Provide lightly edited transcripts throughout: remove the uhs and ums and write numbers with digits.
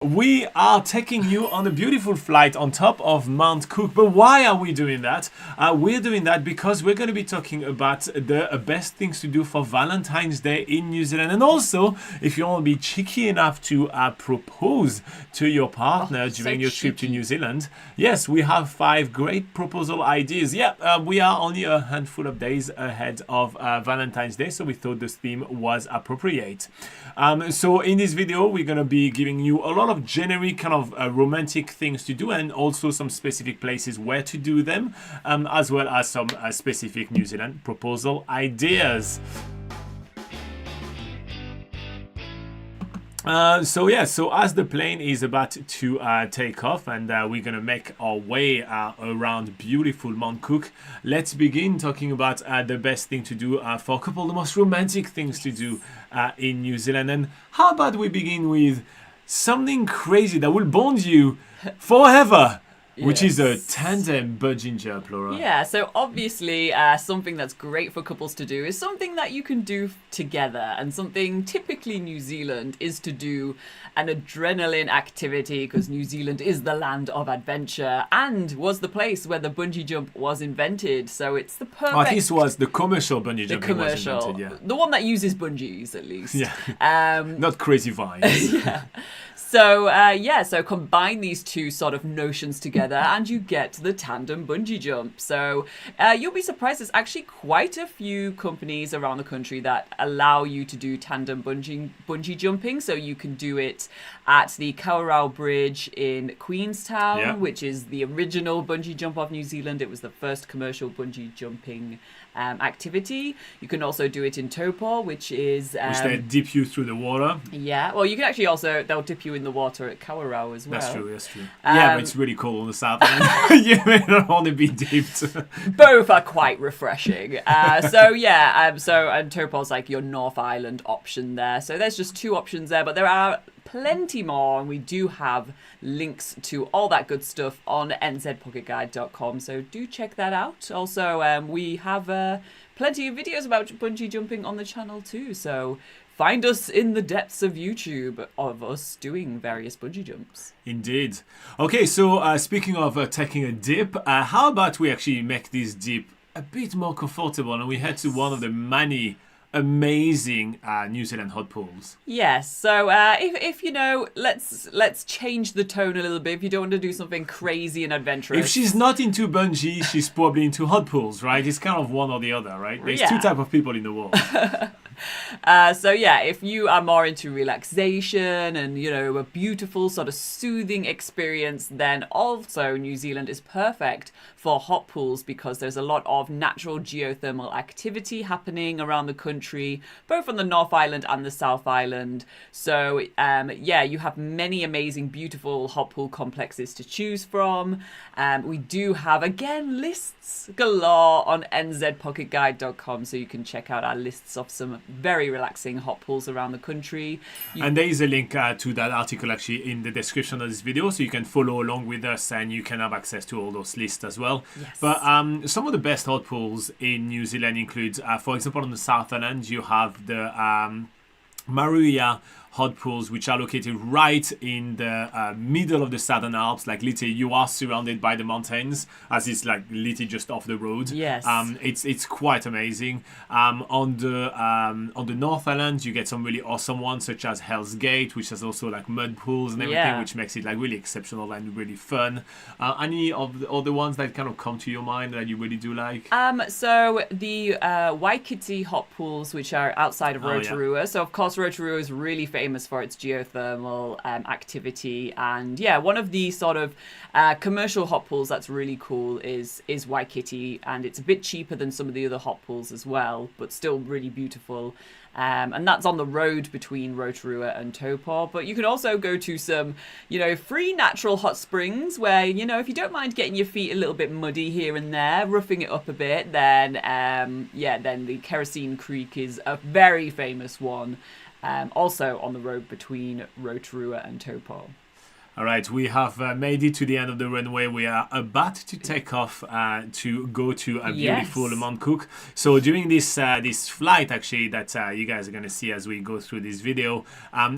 We are taking you on a beautiful flight on top of Mount Cook. But why are we doing that? We're doing that because we're going to be talking about the best things to do for Valentine's Day in New Zealand. And also, if you want to be cheeky enough to propose to your partner during your trip to New Zealand, yes, we have 5 great proposal ideas. Yeah, we are only a handful of days ahead of Valentine's Day, so we thought this theme was appropriate. So in this video, we're going to be giving you a lot of generic kind of romantic things to do, and also some specific places where to do them, as well as some specific New Zealand proposal ideas. So as the plane is about to take off and we're gonna make our way around beautiful Mount Cook, let's begin talking about the best thing to do for a couple of the most romantic things to do in New Zealand. And how about we begin with something crazy that will bond you forever? Yes. Which is a tandem bungee jump, Laura. Yeah, so obviously something that's great for couples to do is something that you can do together, and something typically New Zealand is to do an adrenaline activity, because New Zealand is the land of adventure and was the place where the bungee jump was invented. So it's the perfect... I think this was the commercial bungee jump. The commercial. Was invented, yeah. The one that uses bungees, at least. Yeah. Not crazy vines. Yeah. So, so combine these two sort of notions together and you get the tandem bungee jump. So you'll be surprised, there's actually quite a few companies around the country that allow you to do tandem bungee jumping. So you can do it at the Kawerau Bridge in Queenstown, which is the original bungee jump of New Zealand. It was the first commercial bungee jumping activity. You can also do it in Te Pou, which is... which they dip you through the water. Yeah, well, you can actually also... They'll dip you in the water at Kawerau as well. That's true. Yeah, but it's really cold on the south end. You may not want to be dipped. Both are quite refreshing. And Te Pou's like your North Island option there. So there's just 2 options there, but there are plenty more, and we do have links to all that good stuff on nzpocketguide.com, so do check that out. Also, we have plenty of videos about bungee jumping on the channel too, so find us in the depths of YouTube of us doing various bungee jumps. Indeed. Okay, so speaking of taking a dip, how about we actually make this dip a bit more comfortable, and we head to one of the many amazing New Zealand hot pools. Yes, so if you know, let's change the tone a little bit. If you don't want to do something crazy and adventurous, if she's not into bungee, she's probably into hot pools, right? It's kind of one or the other, right? There's 2 types of people in the world. If you are more into relaxation and, you know, a beautiful sort of soothing experience, then also New Zealand is perfect for hot pools, because there's a lot of natural geothermal activity happening around the country, both on the North Island and the South Island. So, you have many amazing, beautiful hot pool complexes to choose from. We do have, again, lists galore on nzpocketguide.com, so you can check out our lists of some very relaxing hot pools around the country. And there is a link to that article actually in the description of this video, so you can follow along with us and you can have access to all those lists as well. Yes. But some of the best hot pools in New Zealand include, for example, on the South Island, you have the Maruia hot pools, which are located right in the middle of the Southern Alps. Like literally, you are surrounded by the mountains, as it's like literally just off the road. Yes. It's quite amazing. On the North Island, you get some really awesome ones, such as Hell's Gate, which has also like mud pools and everything, which makes it like really exceptional and really fun. Any of the other ones that kind of come to your mind that you really do like? So the Waikiki hot pools, which are outside of Rotorua. So of course, Rotorua is really famous for its geothermal activity, and one of the sort of commercial hot pools that's really cool is Waikiki, and it's a bit cheaper than some of the other hot pools as well, but still really beautiful. And that's on the road between Rotorua and Te Pou. But you can also go to some, free natural hot springs where, if you don't mind getting your feet a little bit muddy here and there, roughing it up a bit, then the Kerosene Creek is a very famous one. Also on the road between Rotorua and Te Pou. All right, we have made it to the end of the runway. We are about to take off to go to a beautiful Mount Cook. So during this this flight, actually, that you guys are going to see as we go through this video,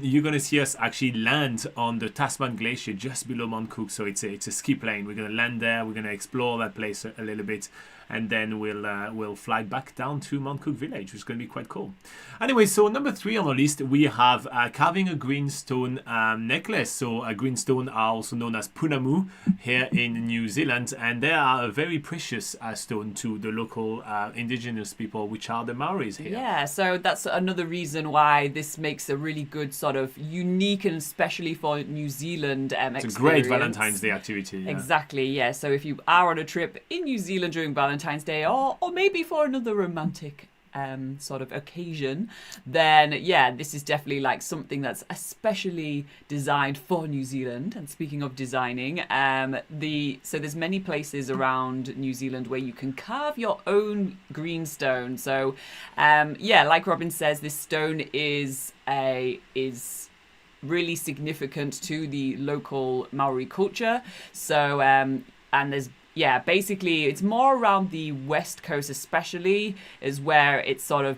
you're going to see us actually land on the Tasman Glacier just below Mount Cook. So it's a ski plane. We're going to land there. We're going to explore that place a little bit. And then we'll fly back down to Mount Cook Village, which is going to be quite cool. Anyway, so number 3 on the list, we have carving a greenstone necklace. So greenstone are also known as punamu here in New Zealand, and they are a very precious stone to the local indigenous people, which are the Maoris here. Yeah, so that's another reason why this makes a really good sort of unique and especially for New Zealand experience. It's a great Valentine's Day activity. Yeah. Exactly, yeah. So if you are on a trip in New Zealand during Valentine's Day or maybe for another romantic sort of occasion, then yeah, this is definitely like something that's especially designed for New Zealand. And speaking of designing, so there's many places around New Zealand where you can carve your own greenstone. So yeah, like Robin says, this stone is really significant to the local Maori culture. So and there's basically it's more around the west coast especially is where it's sort of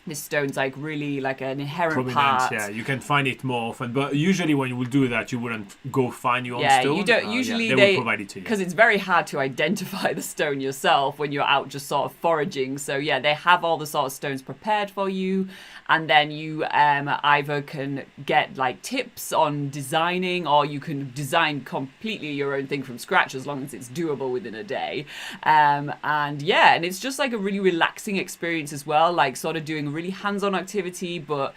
this stone's like really like an inherent prominent part. Yeah, you can find it more often, but usually when you will do that, you wouldn't go find your own stone. You don't usually they will provide it to you because it's very hard to identify the stone yourself when you're out just sort of foraging. So yeah, they have all the sort of stones prepared for you, and then you either can get like tips on designing, or you can design completely your own thing from scratch as long as it's doable within a day. And it's just like a really relaxing experience as well, like sort of doing a really hands-on activity, but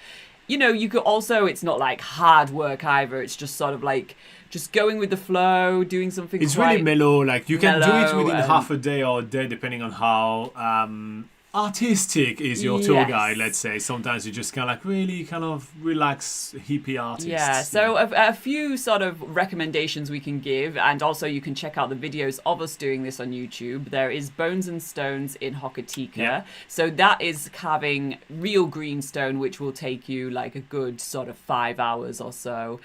you know, you could also, it's not like hard work either, it's just sort of like just going with the flow, doing something it's really mellow, like you can do it within half a day or a day depending on how artistic is your tour guide, let's say. Sometimes you just kind of like really kind of relax hippie artists. Yeah, so a few sort of recommendations we can give, and also you can check out the videos of us doing this on YouTube. There is Bones and Stones in Hokitika. Yeah. So that is carving real greenstone, which will take you like a good sort of 5 hours or so.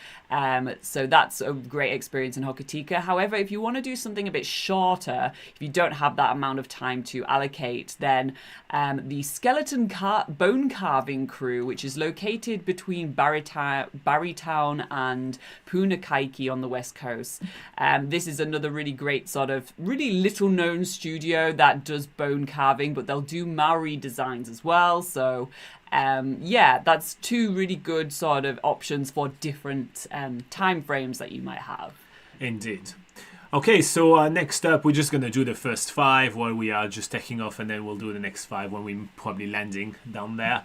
So that's a great experience in Hokitika. However, if you want to do something a bit shorter, if you don't have that amount of time to allocate, then the Skeleton Bone Carving Crew, which is located between Barrytown and Punakaiki on the west coast. This is another really great sort of really little known studio that does bone carving, but they'll do Maori designs as well. So that's 2 really good sort of options for different time frames that you might have. Indeed. Okay, so next up, we're just going to do the first 5 while we are just taking off, and then we'll do the next 5 when we're probably landing down there.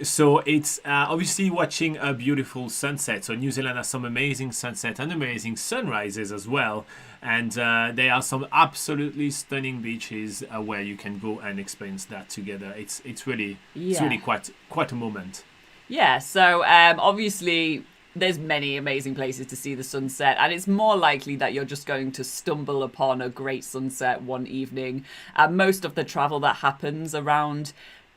So it's obviously watching a beautiful sunset. So New Zealand has some amazing sunset and amazing sunrises as well. And there are some absolutely stunning beaches where you can go and experience that together. It's really quite a moment. Yeah, so obviously there's many amazing places to see the sunset, and it's more likely that you're just going to stumble upon a great sunset one evening. Most of the travel that happens around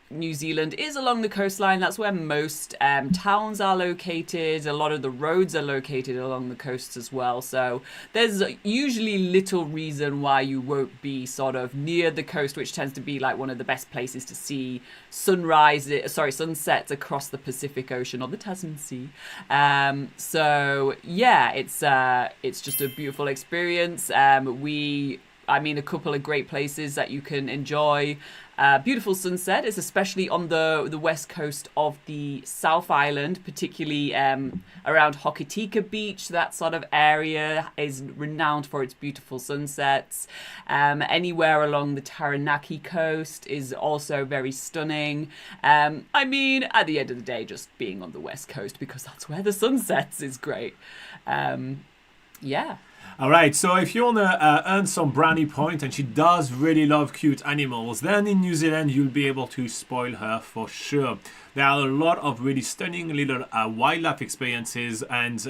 New Zealand is along the coastline. That's where most towns are located. A lot of the roads are located along the coasts as well. So there's usually little reason why you won't be sort of near the coast, which tends to be like one of the best places to see sunsets across the Pacific Ocean or the Tasman Sea. So yeah, it's just a beautiful experience. A couple of great places that you can enjoy beautiful sunset is especially on the west coast of the South Island, particularly around Hokitika Beach. That sort of area is renowned for its beautiful sunsets. Anywhere along the Taranaki coast is also very stunning. At the end of the day, just being on the west coast because that's where the sun sets is great. All right, so if you want to earn some brownie points, and she does really love cute animals, then in New Zealand you'll be able to spoil her for sure. There are a lot of really stunning little wildlife experiences and,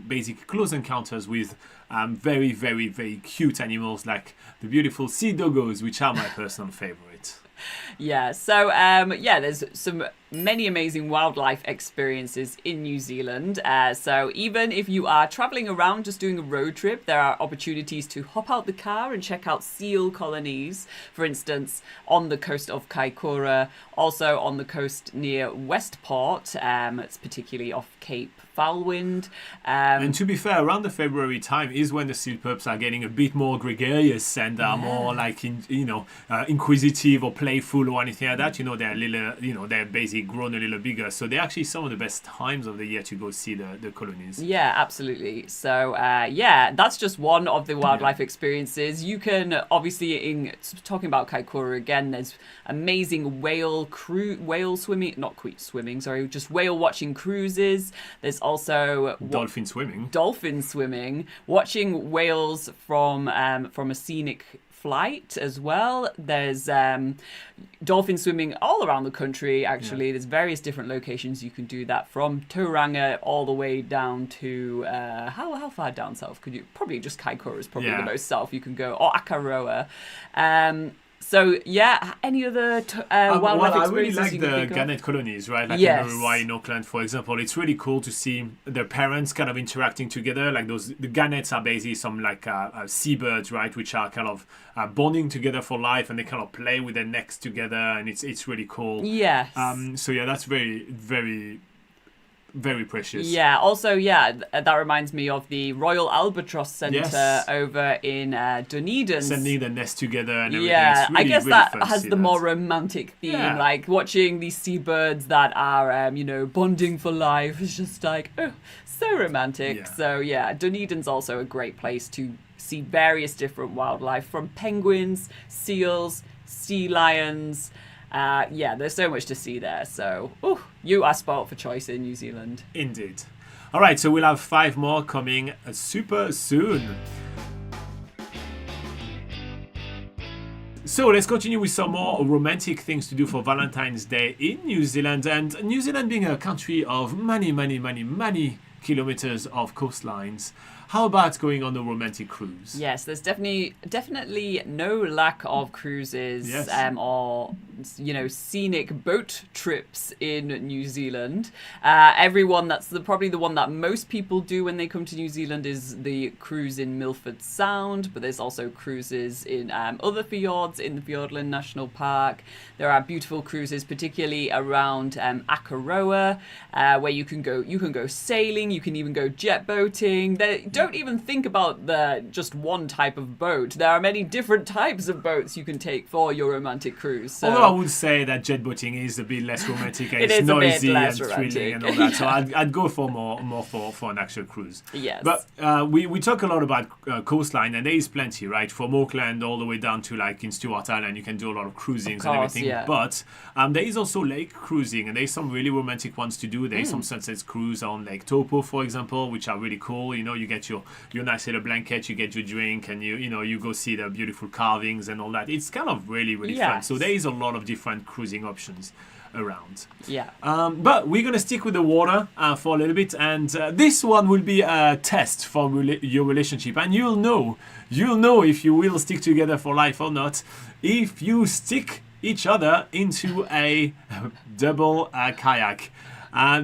basic close encounters with very, very, very cute animals like the beautiful sea doggos, which are my personal favorite. Yeah, so there's some many amazing wildlife experiences in New Zealand. So even if you are traveling around just doing a road trip, there are opportunities to hop out the car and check out seal colonies, for instance, on the coast of Kaikoura, also on the coast near Westport. It's particularly off Cape Foulwind. And to be fair, around the February time is when the seal pups are getting a bit more gregarious and are more like inquisitive or playful or anything like that. They're little, they're basically grown a little bigger, so they're actually some of the best times of the year to go see the colonies. Yeah, absolutely. So that's just one of the wildlife experiences. You can obviously, in talking about Kaikoura again, there's amazing whale swimming, not swimming, sorry, just whale watching cruises. There's also dolphin swimming. Watching whales from a scenic flight as well. There's dolphin swimming all around the country, actually. There's various different locations you can do that, from Tauranga all the way down to how far down south could you? Probably just Kaikoura is probably the most south you can go, or Akaroa. So any other wildlife experiences? I really like the gannet colonies, right? Like in Brewery in Auckland, for example. It's really cool to see the parents kind of interacting together. Like the gannets are basically some like seabirds, right? Which are kind of bonding together for life, and they kind of play with their necks together, and it's really cool. Yes. So that's very, very, very precious. Yeah, also, that reminds me of the Royal Albatross Centre over in Dunedin. Sending the nest together and everything. Yeah, really, I guess really that has the more romantic theme, like watching these seabirds that are, bonding for life is just like, oh, so romantic. Yeah. So, Dunedin's also a great place to see various different wildlife, from penguins, seals, sea lions. There's so much to see there. So, you are spoiled for choice in New Zealand. Indeed. All right, so we'll have 5 more coming super soon. So let's continue with some more romantic things to do for Valentine's Day in New Zealand. And New Zealand being a country of many kilometers of coastlines, how about going on a romantic cruise? Yes, there's definitely no lack of cruises or scenic boat trips in New Zealand. That's probably the one that most people do when they come to New Zealand is the cruise in Milford Sound, but there's also cruises in other fjords in the Fiordland National Park. There are beautiful cruises, particularly around Akaroa, where you can go sailing, you can even go jet boating. Don't even think about just one type of boat. There are many different types of boats you can take for your romantic cruise. So. Although I would say that jet boating is a bit less romantic. It's noisy and thrilling and all that. So I'd go for more for an actual cruise. Yes. But we talk a lot about coastline, and there is plenty, right? From Auckland all the way down to like in Stewart Island, you can do a lot of cruisings and everything. Yeah. But there is also lake cruising, and there's some really romantic ones to do. There's some sunset cruise on Lake Te Pou, for example, which are really cool. You get your nice little blanket, you get your drink, and you go see the beautiful carvings and all that. It's kind of really fun. So there is a lot of different cruising options around. Yeah. But we're going to stick with the water for a little bit, and this one will be a test for your relationship, and you'll know if you will stick together for life or not if you stick each other into a double kayak.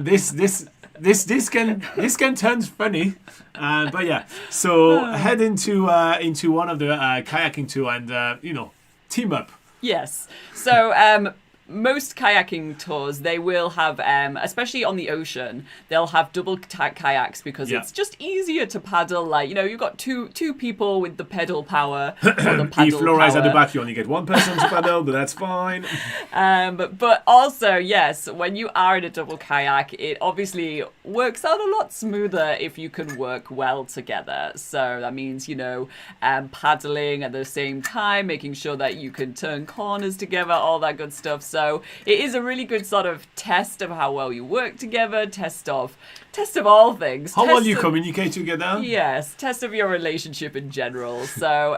This can turn funny, but yeah. So head into one of the kayaking tour and team up. Yes. So most kayaking tours, they will have, especially on the ocean, they'll have double kayaks because it's just easier to paddle. Like, you've got two people with the pedal power. Or the paddle if Laura's power. at the back, you only get one person to paddle, but that's fine. But also, yes, when you are in a double kayak, it obviously works out a lot smoother if you can work well together. So that means, paddling at the same time, making sure that you can turn corners together, all that good stuff. So it is a really good sort of test of how well you work together, test of all things. How well you communicate together. Yes, test of your relationship in general. So,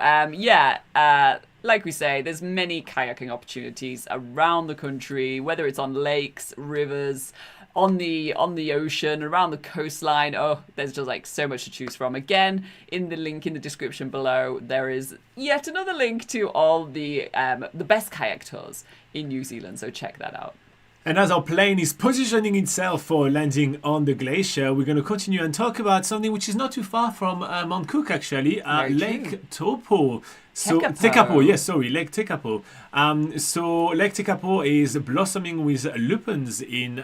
like we say, there's many kayaking opportunities around the country, whether it's on lakes, rivers, on the ocean, around the coastline. Oh, there's just like so much to choose from. Again, in the link in the description below, there is yet another link to all the best kayak tours in New Zealand. So check that out. And as our plane is positioning itself for landing on the glacier, we're going to continue and talk about something which is not too far from Mount Cook, actually, Lake Te Pou. Te Pou, yes, sorry, Lake Te Pou. So Lake Te Pou is blossoming with lupins in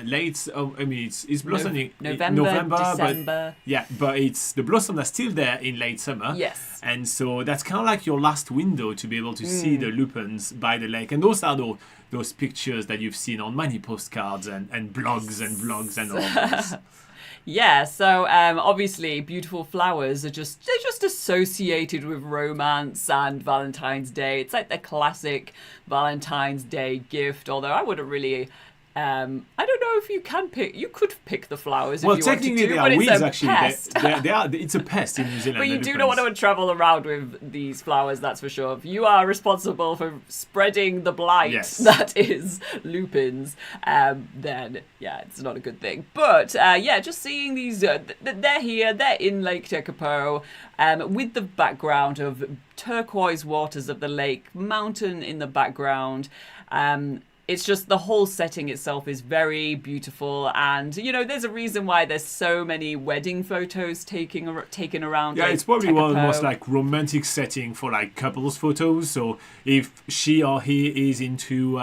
it's blossoming November, December. But it's the blossoms are still there in late summer. Yes. And so that's kind of like your last window to be able to see the lupins by the lake. And those are those pictures that you've seen on many postcards and blogs and all this. Yeah, so obviously beautiful flowers are just associated with romance and Valentine's Day. It's like the classic Valentine's Day gift, although I wouldn't really I don't know if you could pick the flowers if you wanted to. Well, technically they are weeds, actually. It's a pest in New Zealand. But you do not want to travel around with these flowers, that's for sure. If you are responsible for spreading the blight that is lupins, then yeah, it's not a good thing. But just seeing these, they're here, they're in Lake Te Pou, with the background of turquoise waters of the lake, mountain in the background. It's just the whole setting itself is very beautiful, and there's a reason why there's so many wedding photos taken around. Yeah, it's probably one of the most like romantic setting for like couples photos. So if she or he is into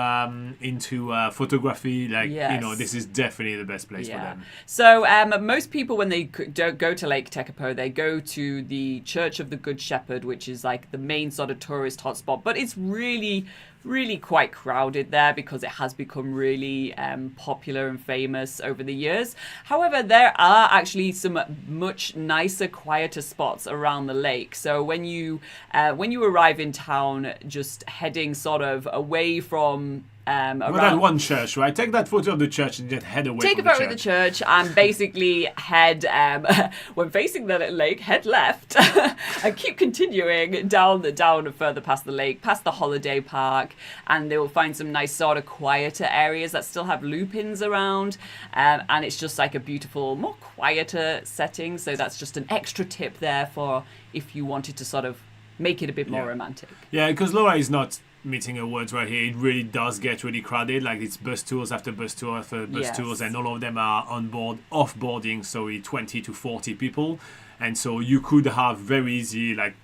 photography, this is definitely the best place for them. So most people when they go to Lake Te Pou, they go to the Church of the Good Shepherd, which is like the main sort of tourist hotspot, but it's really quite crowded there because it has become really popular and famous over the years. However, there are actually some much nicer, quieter spots around the lake. So when you arrive in town, just heading sort of away from that one church, right? Take that photo of the church and just head away. Take a photo of the church and basically head, when facing the lake, head left and keep continuing down further past the lake, past the holiday park, and they will find some nice sort of quieter areas that still have lupins around, and it's just like a beautiful, more quieter setting. So that's just an extra tip there for if you wanted to sort of make it a bit more romantic. Yeah, because Laura is not meeting her words right here. It really does get really crowded. Like it's bus tours after bus tour after bus tours, and all of them are on board, off-boarding, so 20 to 40 people. And so you could have very easy like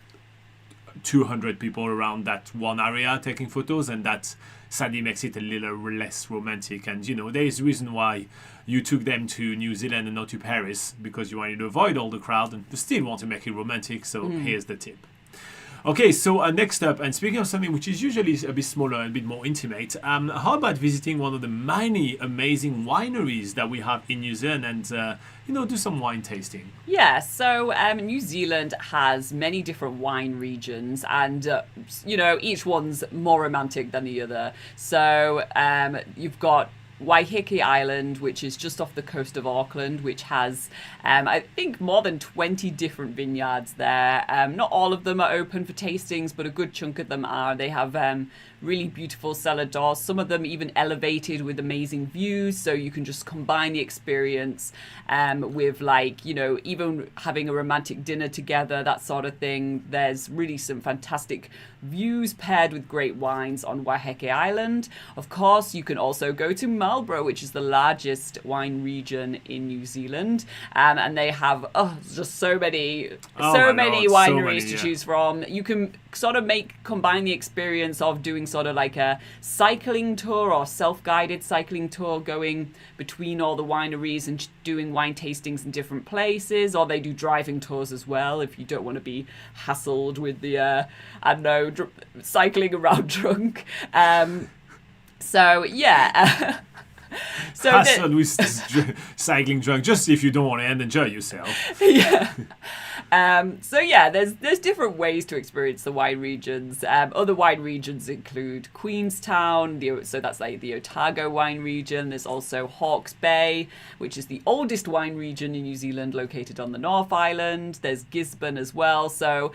200 people around that one area taking photos, and that sadly makes it a little less romantic. And there is a reason why you took them to New Zealand and not to Paris, because you wanted to avoid all the crowd and still want to make it romantic. So here's the tip. Okay, so next up, and speaking of something which is usually a bit smaller and a bit more intimate, how about visiting one of the many amazing wineries that we have in New Zealand and, do some wine tasting? Yeah, so New Zealand has many different wine regions, and, each one's more romantic than the other. So you've got Waiheke Island, which is just off the coast of Auckland, which has, I think, more than 20 different vineyards there. Not all of them are open for tastings, but a good chunk of them are. They have really beautiful cellar doors, some of them even elevated with amazing views, so you can just combine the experience with even having a romantic dinner together, that sort of thing. There's really some fantastic views paired with great wines on Waiheke Island. Of course, you can also go to Marlborough, which is the largest wine region in New Zealand, and they have just so many wineries to choose from. You can sort of combine the experience of doing sort of like a cycling tour or self-guided cycling tour, going between all the wineries and doing wine tastings in different places, or they do driving tours as well if you don't want to be hassled with the cycling around drunk. So yeah. Hassled with cycling drunk, just if you don't want to enjoy yourself. Yeah. There's different ways to experience the wine regions. Other wine regions include Queenstown, so that's like the Otago wine region. There's also Hawke's Bay, which is the oldest wine region in New Zealand, located on the North Island. There's Gisborne as well. So,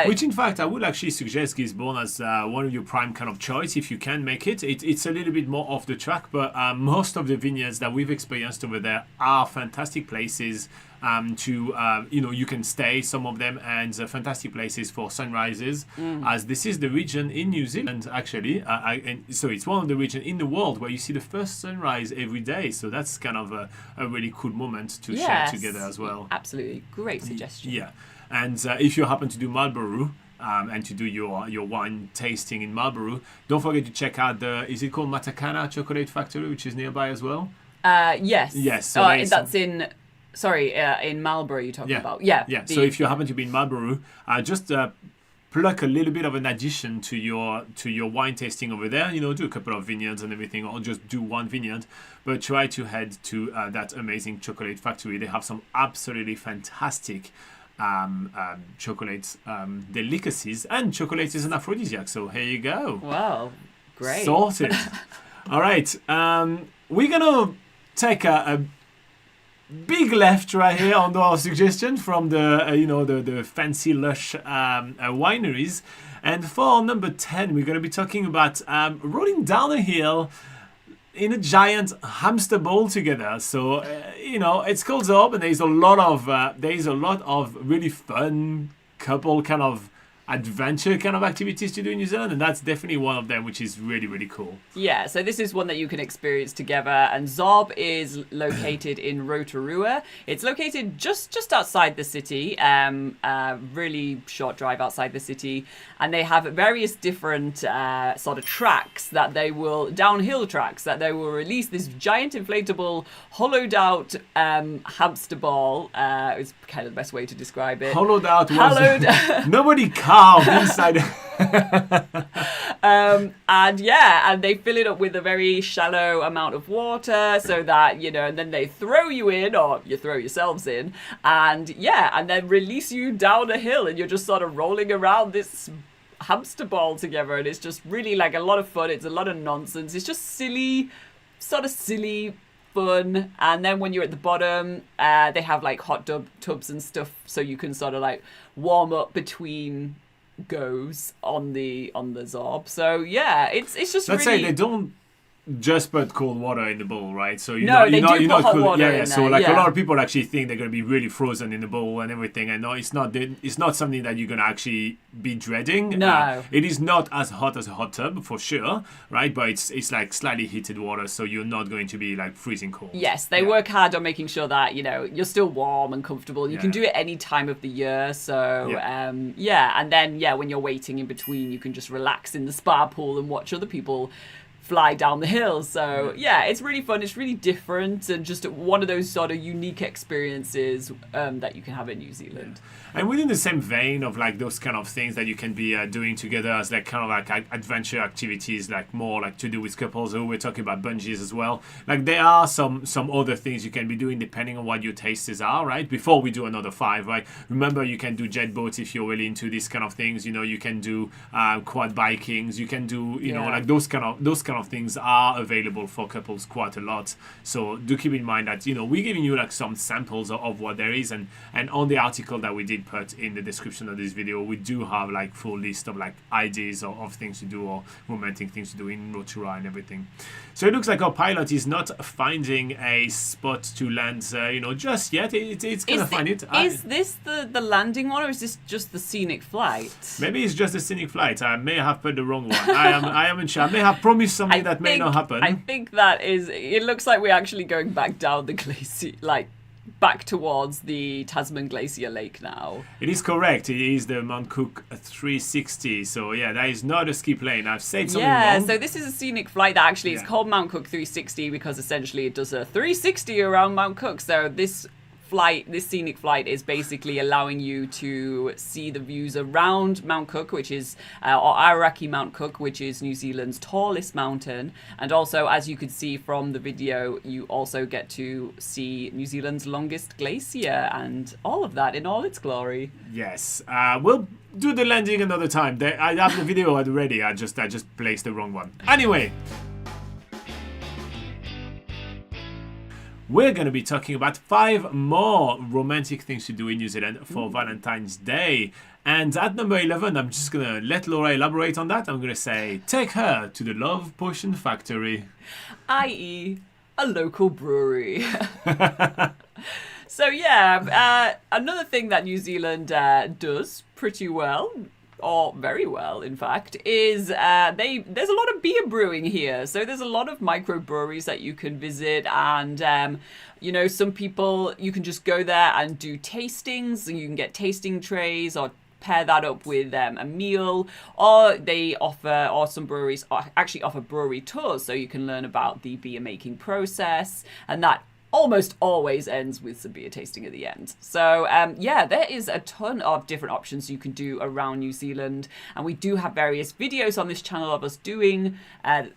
which in fact I would actually suggest Gisborne as one of your prime kind of choice if you can make it. It's a little bit more off the track, but most of the vineyards that we've experienced over there are fantastic places you can stay, some of them, and fantastic places for sunrises, as this is the region in New Zealand, actually. And so it's one of the regions in the world where you see the first sunrise every day. So that's kind of a really cool moment to share together as well. Absolutely. Great suggestion. Yeah. And if you happen to do Marlborough, and to do your wine tasting in Marlborough, don't forget to check out is it called Matakana Chocolate Factory, which is nearby as well? Yes. Yes. So that's in Marlborough you're talking about. Yeah. So if you happen to be in Marlborough, just pluck a little bit of an addition to your wine tasting over there. Do a couple of vineyards and everything, or just do one vineyard. But try to head to that amazing chocolate factory. They have some absolutely fantastic chocolate delicacies, and chocolate is an aphrodisiac. So here you go. Wow, great. Sorted. All right. We're gonna take a big left right here on our suggestion from the fancy lush wineries, and for number 10 we're going to be talking about rolling down a hill in a giant hamster ball together. So it's called Zorb, and there's a lot of really fun couple kind of adventure kind of activities to do in New Zealand, and that's definitely one of them, which is really, really cool. Yeah, so this is one that you can experience together, and Zorb is located in Rotorua. It's located just outside the city, really short drive outside the city, and they have various different sort of downhill tracks that they will release this giant inflatable hollowed out hamster ball. Is kind of the best way to describe it. Hollowed out. Nobody carved inside. And they fill it up with a very shallow amount of water, so that and then they throw you in, or you throw yourselves in, and then release you down a hill, and you're just sort of rolling around this hamster ball together, and it's just really like a lot of fun. It's a lot of nonsense. It's just silly fun. And then when you're at the bottom, they have like hot tubs and stuff, so you can sort of like warm up between goes on the Zorb. So it's just let's really... say they don't just put cold water in the bowl, right? So they do put hot water in there. So like a lot of people actually think they're going to be really frozen in the bowl and everything, and no, it's not. It's not something that you're going to actually be dreading. No, it is not as hot as a hot tub for sure, right? But it's like slightly heated water, so you're not going to be like freezing cold. Yes, they work hard on making sure that you're still warm and comfortable. You can do it any time of the year. So and then when you're waiting in between, you can just relax in the spa pool and watch other people fly down the hill. So it's really fun. It's really different, and just one of those sort of unique experiences that you can have in New Zealand. And within the same vein of like those kind of things that you can be doing together as like kind of like adventure activities, like more like to do with couples. We're talking about bungees as well. Like there are some other things you can be doing depending on what your tastes are, right? Before we do another 5, right? Remember, you can do jet boats if you're really into these kind of things. You can do quad bikings. You can do like those kind of things are available for couples quite a lot. So do keep in mind that we're giving you like some samples of what there is, and on the article that we did put in the description of this video, we do have like full list of like ideas of things to do, or romantic things to do in Rotorua and everything. So it looks like our pilot is not finding a spot to land just yet. It's gonna find it. Is this the landing one, or is this just the scenic flight? Maybe it's just a scenic flight. I may have put the wrong one. I am unsure. I may have promised something that may not happen. I think that is. It looks like we're actually going back down the glacier, like back towards the Tasman Glacier Lake now. It is correct. It is the Mount Cook 360. So that is not a ski plane. I've said something wrong. So this is a scenic flight that actually is called Mount Cook 360 because essentially it does a 360 around Mount Cook. So this scenic flight is basically allowing you to see the views around Mount Cook, which is or Aoraki Mount Cook, which is New Zealand's tallest mountain, and also, as you could see from the video, you also get to see New Zealand's longest glacier, and all of that in all its glory. Yes, we'll do the landing another time. I have the video already. I just placed the wrong one. Anyway. We're going to be talking about 5 more romantic things to do in New Zealand for Valentine's Day. And at number 11, I'm just going to let Laura elaborate on that. I'm going to say, take her to the Love Potion Factory. I.e., a local brewery. So yeah, another thing that New Zealand does pretty well, or very well, in fact, is there's a lot of beer brewing here. So there's a lot of microbreweries that you can visit, and some people, you can just go there and do tastings, and you can get tasting trays or pair that up with a meal, or some breweries actually offer brewery tours, so you can learn about the beer making process, and that almost always ends with some beer tasting at the end. So there is a ton of different options you can do around New Zealand, and we do have various videos on this channel of us doing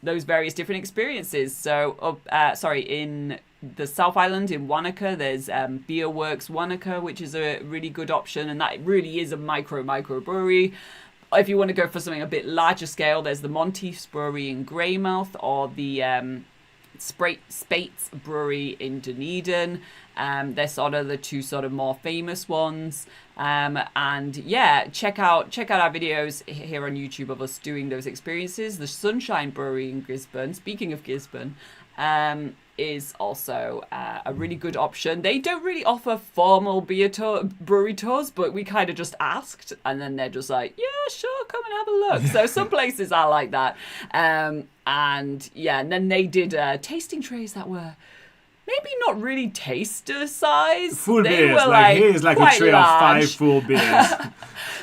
those various different experiences. So in the South Island in Wanaka, there's Beer Works Wanaka, which is a really good option, and that really is a micro brewery. If you want to go for something a bit larger scale, there's the Monteith's Brewery in Greymouth, or the Spates Brewery in Dunedin. They're sort of the two sort of more famous ones. And yeah, check out our videos here on YouTube of us doing those experiences. The Sunshine Brewery in Gisborne, speaking of Gisborne, is also a really good option. They don't really offer formal brewery tours, but we kind of just asked, and then they're just like, yeah, sure, come and have a look. So some places are like that. And then they did tasting trays that were maybe not really taster size. Full they beers, were here's like a tray large. of 5 full beers.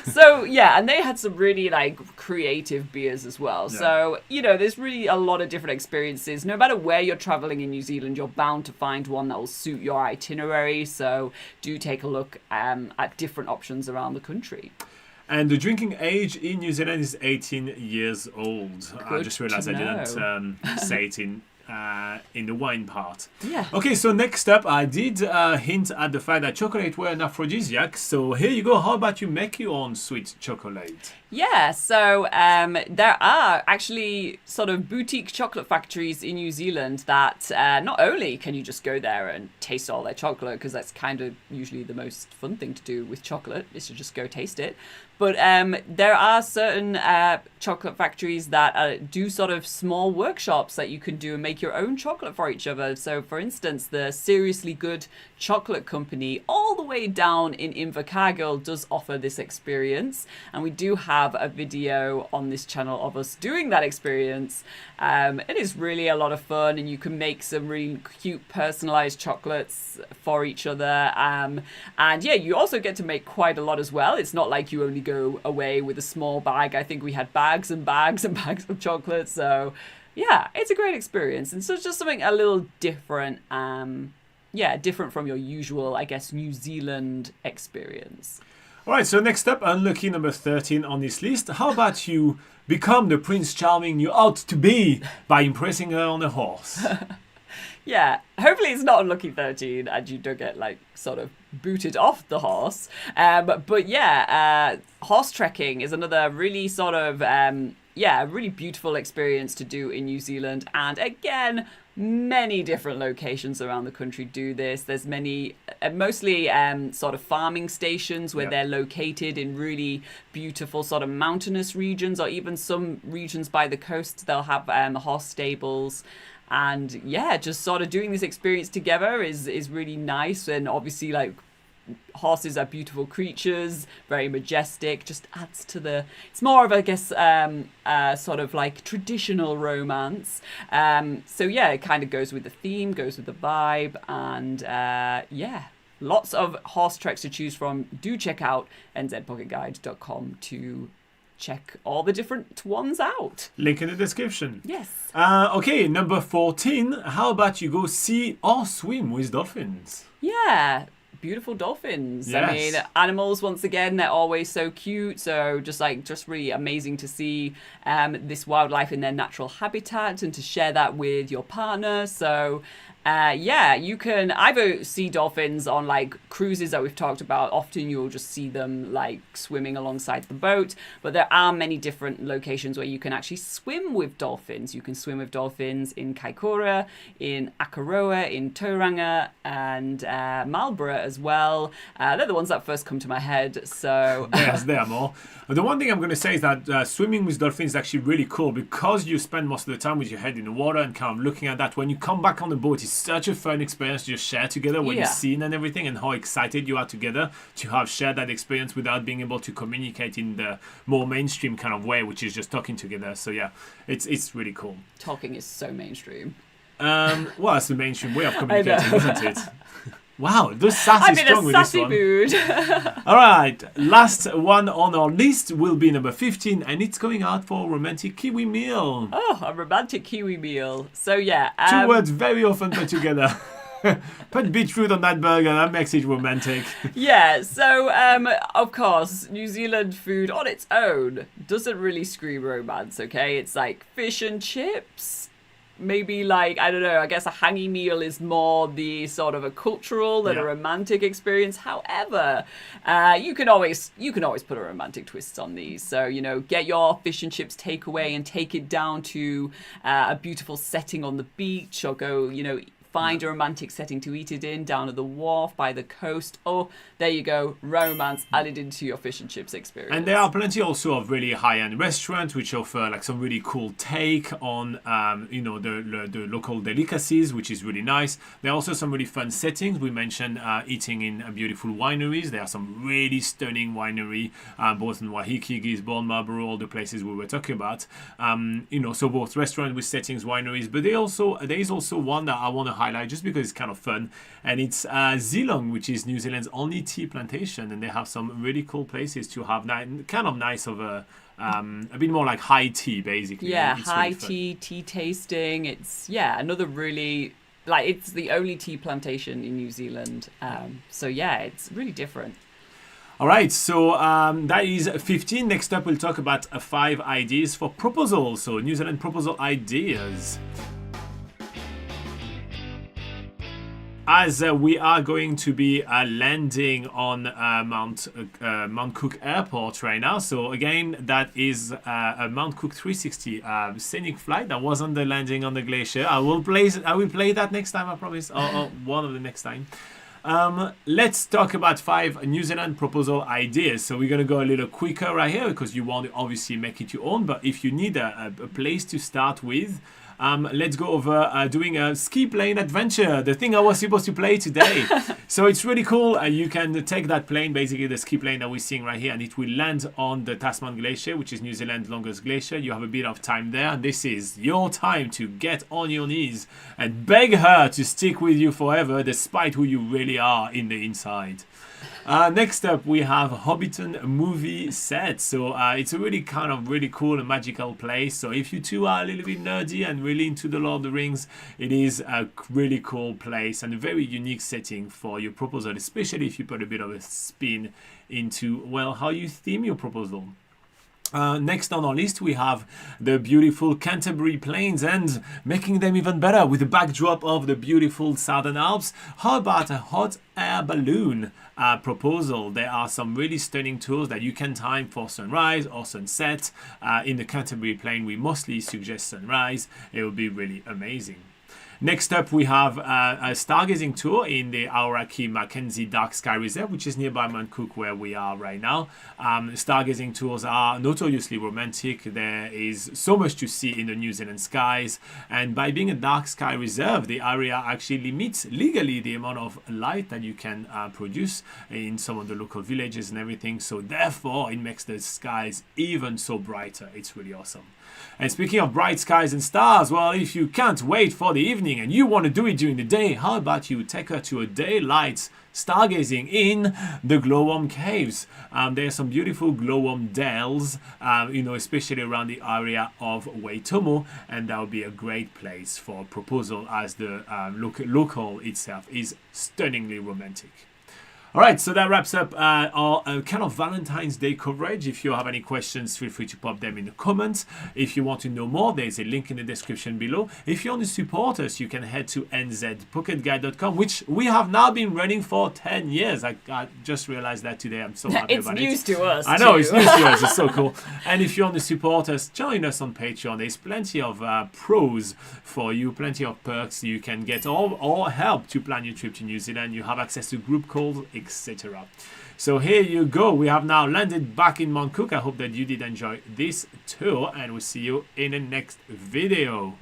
So yeah, and they had some really creative beers as well. Yeah. So there's really a lot of different experiences. No matter where you're traveling in New Zealand, you're bound to find one that will suit your itinerary. So do take a look at different options around the country. And the drinking age in New Zealand is 18 years old. I just realised I didn't say it in the wine part. Yeah. Okay, so next up, I did hint at the fact that chocolate were an aphrodisiac. So here you go. How about you make your own sweet chocolate? Yeah, so there are actually sort of boutique chocolate factories in New Zealand that not only can you just go there and taste all their chocolate, because that's kind of usually the most fun thing to do with chocolate, is to just go taste it. But there are certain chocolate factories that do sort of small workshops that you can do and make your own chocolate for each other. So, for instance, the Seriously Good Chocolate Company, all the way down in Invercargill, does offer this experience. And we do have a video on this channel of us doing that experience. It is really a lot of fun, and you can make some really cute personalized chocolates for each other. And yeah, you also get to make quite a lot as well. It's not like you only go away with a small bag. I think we had bags and bags and bags of chocolate. So yeah, it's a great experience. And so it's just something a little different. Different from your usual, I guess, New Zealand experience. All right, so next up, unlucky number 13 on this list. How about you become the Prince Charming you ought to be by impressing her on a horse? Yeah, hopefully it's not unlucky 13 and you don't get sort of booted off the horse. But yeah, horse trekking is another really sort of, really beautiful experience to do in New Zealand. And again, many different locations around the country do this. There's many, mostly sort of farming stations where they're located in really beautiful sort of mountainous regions, or even some regions by the coast. They'll have horse stables. And yeah, just sort of doing this experience together is really nice. And obviously, horses are beautiful creatures, very majestic, just adds to it's more of, I guess, sort of traditional romance. So yeah, it kind of goes with the theme, goes with the vibe, and lots of horse treks to choose from. Do check out nzpocketguide.com to check all the different ones out. Link in the description. Yes. Okay, number 14. How about you go see or swim with dolphins? Yeah. Beautiful dolphins. Yes. I mean, animals, once again, they're always so cute. So just really amazing to see this wildlife in their natural habitat and to share that with your partner. So you can either see dolphins on cruises that we've talked about. Often you'll just see them swimming alongside the boat, but there are many different locations where you can actually swim with dolphins. You can swim with dolphins in Kaikoura, in Akaroa, in Tauranga, and Marlborough as well. They're the ones that first come to my head. So yes, there are more. The one thing I'm going to say is that swimming with dolphins is actually really cool, because you spend most of the time with your head in the water and kind of looking at that. When you come back on the boat, it's is such a fun experience to just share together what you've seen and everything, and how excited you are together to have shared that experience without being able to communicate in the more mainstream kind of way, which is just talking together. So yeah, it's really cool. Talking is so mainstream. Well, it's the mainstream way of communicating, isn't it? Wow, those sassy strong with this one. Mood. All right, last one on our list will be number 15, and it's going out for a romantic Kiwi meal. Oh, a romantic Kiwi meal. So yeah. 2 words very often put together. Put beetroot on that burger, that makes it romantic. Yeah, so of course, New Zealand food on its own doesn't really scream romance, okay? It's like fish and chips. Maybe like, I don't know, I guess a hangy meal is more the sort of a cultural than a romantic experience. However, you can always put a romantic twist on these. So, you know, get your fish and chips takeaway and take it down to a beautiful setting on the beach, or go, you know, find a romantic setting to eat it in, down at the wharf, by the coast. Oh, there you go, romance added into your fish and chips experience. And there are plenty also of really high-end restaurants which offer like some really cool take on, you know, the local delicacies, which is really nice. There are also some really fun settings. We mentioned eating in beautiful wineries. There are some really stunning winery, both in Waiheke, Gisborne, Marlborough, all the places we were talking about. You know, so both restaurants with settings, wineries, but there is also one that I want to highlight just because it's kind of fun, and it's Zeeland, which is New Zealand's only tea plantation, and they have some really cool places to have kind of nice of a bit more like high tea, basically. Yeah, it's high really tea tasting. It's another really, like, it's the only tea plantation in New Zealand. So yeah, it's really different. All right, so that is 15. Next up, we'll talk about 5 ideas for proposals. So New Zealand proposal ideas. As we are going to be landing on Mount Cook Airport right now. So again, that is a Mount Cook 360 scenic flight that was on the landing on the glacier. I will play that next time, I promise, or one of the next time. Let's talk about 5 New Zealand proposal ideas. So we're going to go a little quicker right here because you want to obviously make it your own. But if you need a place to start with, let's go over doing a ski plane adventure, the thing I was supposed to play today. So it's really cool. You can take that plane, basically the ski plane that we're seeing right here, and it will land on the Tasman Glacier, which is New Zealand's longest glacier. You have a bit of time there. This is your time to get on your knees and beg her to stick with you forever, despite who you really are in the inside. Next up, we have Hobbiton movie set. So it's a really kind of really cool and magical place. So if you two are a little bit nerdy and really into the Lord of the Rings, it is a really cool place and a very unique setting for your proposal, especially if you put a bit of a spin into, well, how you theme your proposal. Next on our list, we have the beautiful Canterbury Plains, and making them even better with the backdrop of the beautiful Southern Alps. How about a hot air balloon proposal? There are some really stunning tours that you can time for sunrise or sunset. In the Canterbury Plain, we mostly suggest sunrise. It will be really amazing. Next up, we have a stargazing tour in the Aoraki Mackenzie Dark Sky Reserve, which is nearby Mount Cook, where we are right now. Stargazing tours are notoriously romantic. There is so much to see in the New Zealand skies, and by being a dark sky reserve, the area actually limits legally the amount of light that you can produce in some of the local villages and everything. So therefore, it makes the skies even so brighter. It's really awesome. And speaking of bright skies and stars, well, if you can't wait for the evening and you want to do it during the day, how about you take her to a daylight stargazing in the glowworm caves? There are some beautiful glowworm dells, you know, especially around the area of Waitomo, and that would be a great place for a proposal, as the local itself is stunningly romantic. All right, so that wraps up our kind of Valentine's Day coverage. If you have any questions, feel free to pop them in the comments. If you want to know more, there's a link in the description below. If you want to support us, you can head to nzpocketguide.com, which we have now been running for 10 years. I just realized that today. I'm so happy about it. It's news to us. I know, it's news to us. It's so cool. And if you want to support us, join us on Patreon. There's plenty of pros for you, plenty of perks. You can get all help to plan your trip to New Zealand. You have access to group calls, etc. So here you go. We have now landed back in Mount Cook. I hope that you did enjoy this tour, and we'll see you in the next video.